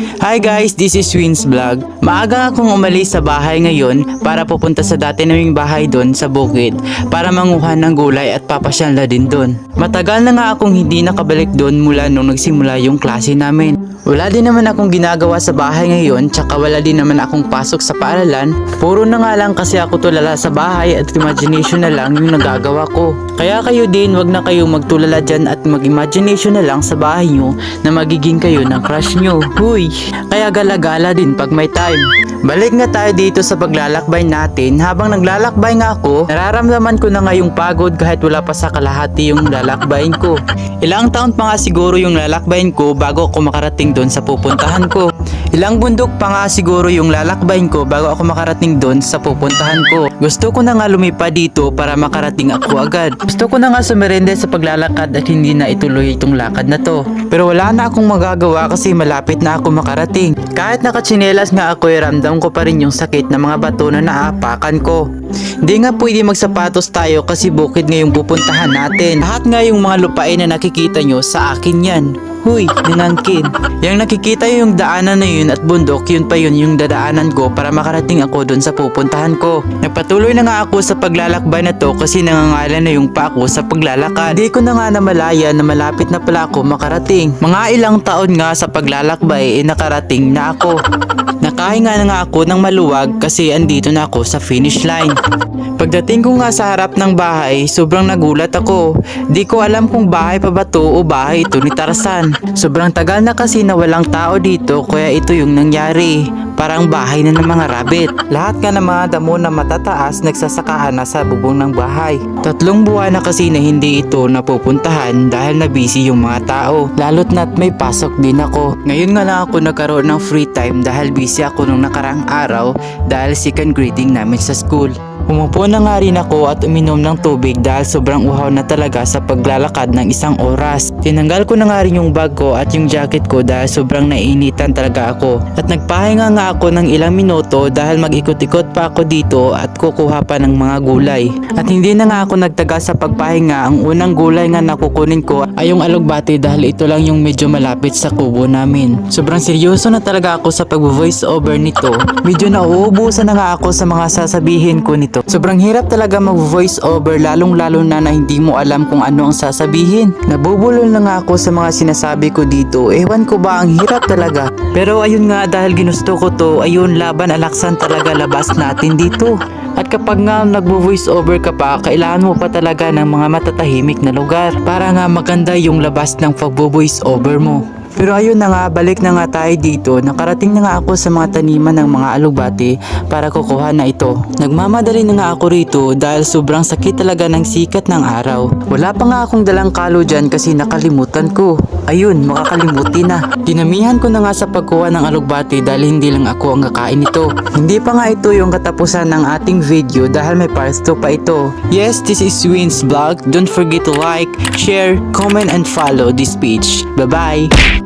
Hi guys, this is Wins Vlog. Maaga akong umalis sa bahay ngayon para pupunta sa dati naming bahay doon sa bukid para manguha ng gulay at papasyal na din doon. Matagal na nga akong hindi nakabalik doon mula nung nagsimula yung klase namin. Wala din naman akong ginagawa sa bahay ngayon, tsaka wala din naman akong pasok sa paaralan. Puro na nga lang kasi ako tulala sa bahay at imagination na lang yung nagagawa ko. Kaya kayo din, wag na kayo magtulala dyan at mag-imagination na lang sa bahay nyo na magiging kayo ng crush nyo. Huy! Kaya gala-gala din pag may time. Balik nga tayo dito sa paglalakbay natin. Habang naglalakbay nga ako, nararamdaman ko na nga yung pagod kahit wala pa sa kalahati yung lalakbayin ko. Ilang taon pa nga siguro yung lalakbayin ko bago ako makarating doon sa pupuntahan ko. Ilang bundok pa nga siguro yung lalakbayin ko bago ako makarating doon sa pupuntahan ko. Gusto ko na nga lumipad dito para makarating ako agad. Gusto ko na nga sumerende sa paglalakad at hindi na ituloy itong lakad na to. Pero wala na akong magagawa kasi malapit na ako makarating. Kahit nakatsinelas nga ako, ramdam ko pa rin yung sakit ng mga bato na naapakan ko. Hindi nga pwede magsapatos tayo kasi bukid nga yung pupuntahan natin. Lahat nga yung mga lupain na nakikita nyo sa akin yan. Huy, ninangkin. Yung nakikita yung daanan na yun at bundok, yun pa yun yung dadaanan ko para makarating ako dun sa pupuntahan ko. Nagpatuloy na nga ako sa paglalakbay na to kasi nangangalan na yung pa ako sa paglalakad. Hindi ko na nga namalaya na malapit na pala ako makarating. Mga ilang taon nga sa paglalakbay nakarating na ako. Nakahinga na nga ako ng maluwag kasi andito na ako sa finish line. Pagdating ko nga sa harap ng bahay, sobrang nagulat ako. Di ko alam kung bahay pa ba to o bahay ito ni Tarzan. Sobrang tagal na kasi na walang tao dito kaya ito yung nangyari. Parang bahay na ng mga rabbit. Lahat nga ng mga damo na matataas nagsasakahan na sa bubong ng bahay. 3 buwan na kasi na hindi ito napupuntahan dahil na busy yung mga tao. Lalo't na't may pasok din ako. Ngayon nga lang ako nagkaroon ng free time dahil busy ako nung nakarang araw dahil second greeting namin sa school. Umupo na nga rin ako at uminom ng tubig dahil sobrang uhaw na talaga sa paglalakad ng 1 oras. Tinanggal ko na nga rin yung bag ko at yung jacket ko dahil sobrang nainitan talaga ako. At nagpahinga nga ako ng ilang minuto dahil mag-ikot-ikot pa ako dito at kukuha pa ng mga gulay. At hindi na nga ako nagtagal sa pagpahinga. Ang unang gulay nga nakukunin ko ay yung alugbati dahil ito lang yung medyo malapit sa kubo namin. Sobrang seryoso na talaga ako sa pag-voice over nito. Medyo nauubusan na nga ako sa mga sasabihin ko nito. Sobrang hirap talaga mag-voice over lalong lalo na hindi mo alam kung ano ang sasabihin. Nabubulol na nga ako sa mga sinasabi ko dito. Ewan ko ba, ang hirap talaga. Pero ayun nga, dahil ginusto ko to, ayun, laban alaksan talaga, labas natin dito. At kapag nga nagvo-voice over ka pa, kailangan mo pa talaga ng mga matatahimik na lugar para nga maganda yung labas ng pagvo-voice over mo. Pero ayun na nga, balik na nga tayo dito. Nakarating na nga ako sa mga taniman ng mga alugbati para kukuha na ito. Nagmamadali na nga ako rito dahil sobrang sakit talaga ng sikat ng araw. Wala pa nga akong dalang kalo dyan kasi nakalimutan ko. Ayun, makakalimutin na. Dinamihan ko na nga sa pagkuha ng alugbati dahil hindi lang ako ang kakain nito. Hindi pa nga ito yung katapusan ng ating video dahil may part 2 pa ito. Yes, this is Wins Vlog. Don't forget to like, share, comment, and follow this page. Bye-bye!